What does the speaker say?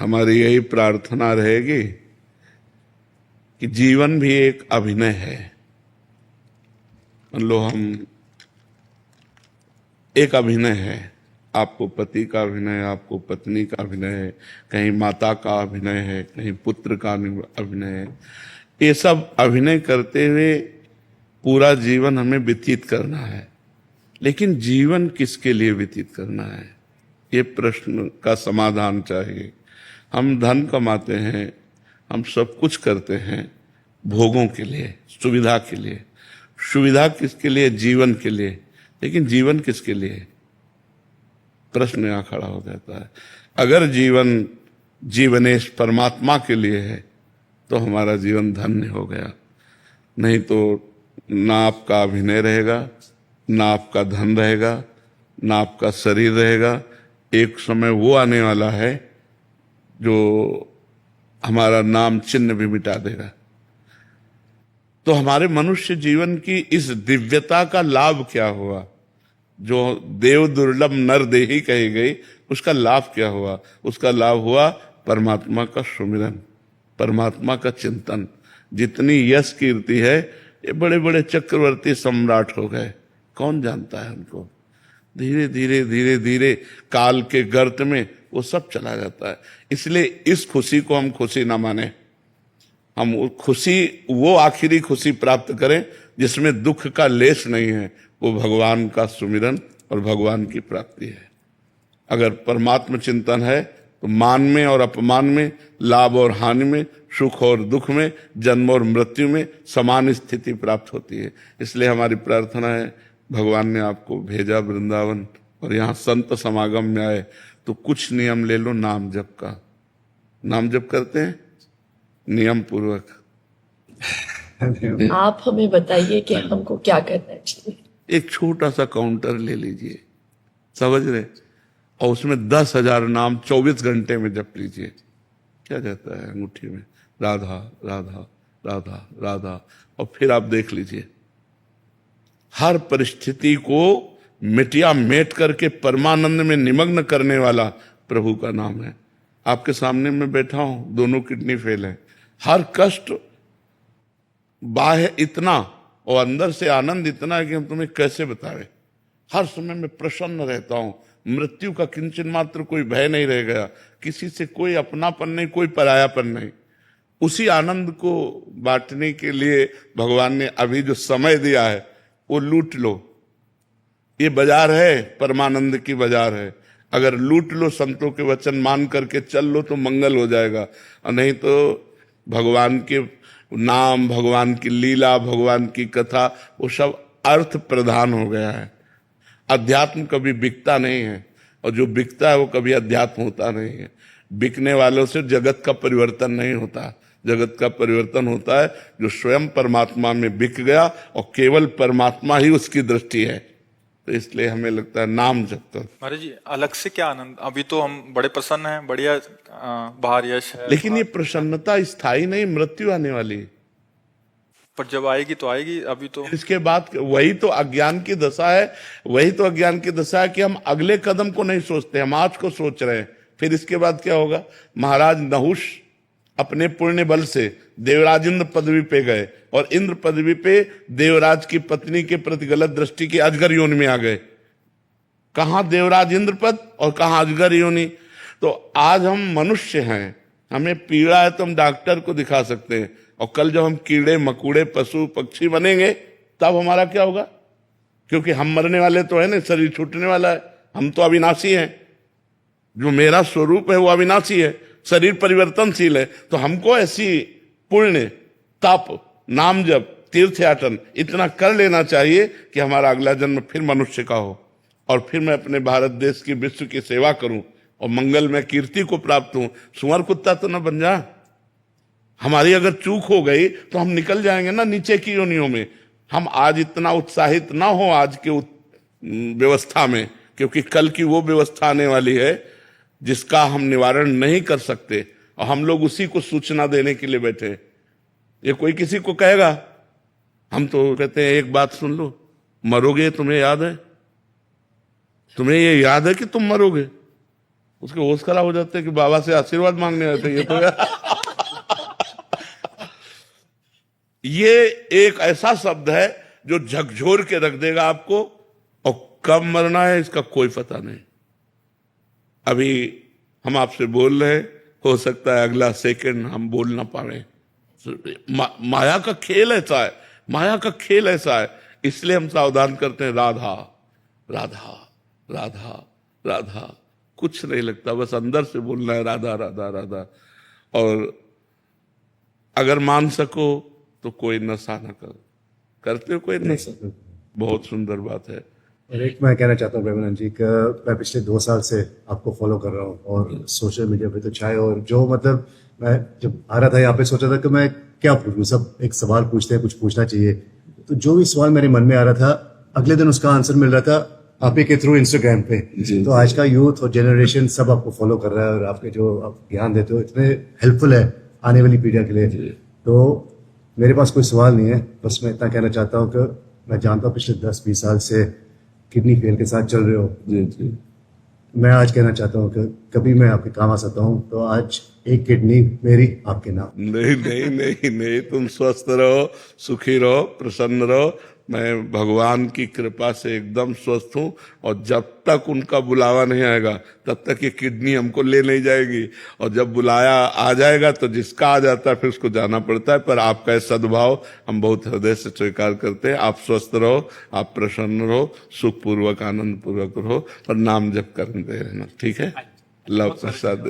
हमारी यही प्रार्थना रहेगी कि जीवन भी एक अभिनय है। मान लो हम एक अभिनय है, आपको पति का अभिनय है, आपको पत्नी का अभिनय है, कहीं माता का अभिनय है, कहीं पुत्र का अभिनय है। ये सब अभिनय करते हुए पूरा जीवन हमें व्यतीत करना है। लेकिन जीवन किसके लिए व्यतीत करना है, ये प्रश्न का समाधान चाहिए। हम धन कमाते हैं, हम सब कुछ करते हैं भोगों के लिए, सुविधा के लिए। सुविधा किसके लिए? जीवन के लिए। लेकिन जीवन किसके लिए? प्रश्न यहाँ खड़ा हो जाता है। अगर जीवन जीवनेश परमात्मा के लिए है तो हमारा जीवन धन्य हो गया। नहीं तो ना आपका अभिनय रहेगा, ना आपका धन रहेगा, ना आपका शरीर रहेगा। एक समय वो आने वाला है जो हमारा नाम चिन्ह भी मिटा देगा। तो हमारे मनुष्य जीवन की इस दिव्यता का लाभ क्या हुआ? जो देव दुर्लभ नर देही कही गई, उसका लाभ क्या हुआ? उसका लाभ हुआ परमात्मा का सुमिरन, परमात्मा का चिंतन। जितनी यश कीर्ति है, ये बड़े बड़े चक्रवर्ती सम्राट हो गए, कौन जानता है उनको? धीरे धीरे धीरे धीरे काल के गर्त में वो सब चला जाता है। इसलिए इस खुशी को हम खुशी ना माने। हम खुशी, वो आखिरी खुशी प्राप्त करें जिसमें दुख का लेश नहीं है। वो भगवान का सुमिरन और भगवान की प्राप्ति है। अगर परमात्मा चिंतन है तो मान में और अपमान में, लाभ और हानि में, सुख और दुख में, जन्म और मृत्यु में समान स्थिति प्राप्त होती है। इसलिए हमारी प्रार्थना है, भगवान ने आपको भेजा वृंदावन और यहाँ संत समागम में आए तो कुछ नियम ले लो नाम जप का। नाम जप करते हैं नियम पूर्वक। आप हमें बताइए कि हमको क्या करना चाहिए। एक छोटा सा काउंटर ले लीजिए, समझ रहे, और उसमें 10,000 नाम 24 घंटे में जप लीजिए। क्या जाता है अंगूठी में? राधा राधा राधा राधा। और फिर आप देख लीजिए, हर परिस्थिति को मिटिया मेट करके परमानंद में निमग्न करने वाला प्रभु का नाम है। आपके सामने मैं बैठा हूं, दोनों किडनी फेल है। हर कष्ट बाह्य इतना और अंदर से आनंद इतना है कि हम तुम्हें कैसे बताएं। हर समय मैं प्रसन्न रहता हूं, मृत्यु का किंचन मात्र कोई भय नहीं रह गया, किसी से कोई अपनापन नहीं, कोई परायापन नहीं। उसी आनंद को बांटने के लिए भगवान ने अभी जो समय दिया है वो लूट लो। ये बाजार है, परमानंद की बाजार है। अगर लूट लो, संतों के वचन मान करके चल लो तो मंगल हो जाएगा, और नहीं तो भगवान के नाम, भगवान की लीला, भगवान की कथा, वो सब अर्थ प्रधान हो गया है। अध्यात्म कभी बिकता नहीं है, और जो बिकता है वो कभी अध्यात्म होता नहीं है। बिकने वालों से जगत का परिवर्तन नहीं होता। जगत का परिवर्तन होता है जो स्वयं परमात्मा में बिक गया और केवल परमात्मा ही उसकी दृष्टि है। तो इसलिए हमें लगता है नाम जप कर। महाराज जी, अलग से क्या आनंद, अभी तो हम बड़े प्रसन्न हैं, बढ़िया बाहर यश है, लेकिन ये प्रसन्नता स्थायी नहीं, मृत्यु आने वाली है। पर जब आएगी तो आएगी, अभी तो इसके बाद वही तो अज्ञान की दशा है। वही तो अज्ञान की दशा है कि हम अगले कदम को नहीं सोचते, हम आज को सोच रहे हैं। फिर इसके बाद क्या होगा? महाराज नहुष अपने पुण्य बल से देवराज इंद्र पदवी पे गए, और इंद्र पदवी पे देवराज की पत्नी के प्रति गलत दृष्टि की अजगर योनि में आ गए। कहां देवराज इंद्र पद और कहां अजगर योनि। तो आज हम मनुष्य हैं, हमें पीड़ा है तो हम डॉक्टर को दिखा सकते हैं, और कल जब हम कीड़े मकोड़े पशु पक्षी बनेंगे तब हमारा क्या होगा? क्योंकि हम मरने वाले तो है ना, शरीर छूटने वाला है। हम तो अविनाशी हैं, जो मेरा स्वरूप है वो अविनाशी है, शरीर परिवर्तनशील है। तो हमको ऐसी पुण्य, तप, नाम जप, तीर्थयाटन इतना कर लेना चाहिए कि हमारा अगला जन्म फिर मनुष्य का हो, और फिर मैं अपने भारत देश की, विश्व की सेवा करूं और मंगल में कीर्ति को प्राप्त हूं। सुअर कुत्ता तो न बन जा। हमारी अगर चूक हो गई तो हम निकल जाएंगे ना नीचे की योनियों में। हम आज इतना उत्साहित ना हो आज के व्यवस्था में, क्योंकि कल की वो व्यवस्था आने वाली है जिसका हम निवारण नहीं कर सकते, और हम लोग उसी को सूचना देने के लिए बैठे। ये कोई किसी को कहेगा, हम तो कहते हैं एक बात सुन लो, मरोगे, तुम्हें याद है? तुम्हें ये याद है कि तुम मरोगे? उसके होश खराब हो जाते हैं कि बाबा से आशीर्वाद मांगने आते हैं। ये तो ये एक ऐसा शब्द है जो झकझोर के रख देगा आपको, और कब मरना है इसका कोई पता नहीं। अभी हम आपसे बोल रहे हैं, हो सकता है अगला सेकंड हम बोल ना पाए। माया का खेल ऐसा है, माया का खेल ऐसा है, इसलिए हम सावधान करते हैं। राधा राधा राधा राधा, कुछ नहीं लगता, बस अंदर से बोलना है राधा राधा राधा। और अगर मान सको तो कोई नशा ना करो। करते हो कोई नशा? बहुत सुंदर बात है। और एक मैं कहना चाहता हूँ प्रेमानंद जी का, मैं पिछले 2 साल से आपको फॉलो कर रहा हूँ और सोशल मीडिया पे तो चाहे, और जो मतलब मैं जब आ रहा था यहाँ पे सोचा था कि मैं क्या पूछूं, सब एक सवाल पूछते हैं, कुछ पूछना चाहिए, तो जो भी सवाल मेरे मन में आ रहा था अगले दिन उसका आंसर मिल रहा था आप ही के थ्रू इंस्टाग्राम पे। तो आज का यूथ और जनरेशन सब आपको फॉलो कर रहा है, और आपके जो आप ज्ञान देते हो इतने हेल्पफुल है आने वाली पीढ़ियों के लिए। तो मेरे पास कोई सवाल नहीं है, बस मैं इतना कहना चाहता हूँ कि मैं जानता हूँ पिछले 10-20 साल से किडनी फेल के साथ चल रहे हो। जी जी। मैं आज कहना चाहता हूँ कि कभी मैं आपके काम आ सकता हूँ, तो आज एक किडनी मेरी आपके नाम। नहीं नहीं नहीं नहीं, तुम स्वस्थ रहो, सुखी रहो, प्रसन्न रहो। मैं भगवान की कृपा से एकदम स्वस्थ हूँ, और जब तक उनका बुलावा नहीं आएगा तब तक ये किडनी हमको ले नहीं जाएगी, और जब बुलाया आ जाएगा तो जिसका आ जाता है फिर उसको जाना पड़ता है। पर आपका ये सद्भाव हम बहुत हृदय से स्वीकार करते हैं। आप स्वस्थ रहो, आप प्रसन्न रहो, सुखपूर्वक आनंद पूर्वक रहो, पर नाम जप करते रहना, ठीक है? लव प्रसाद।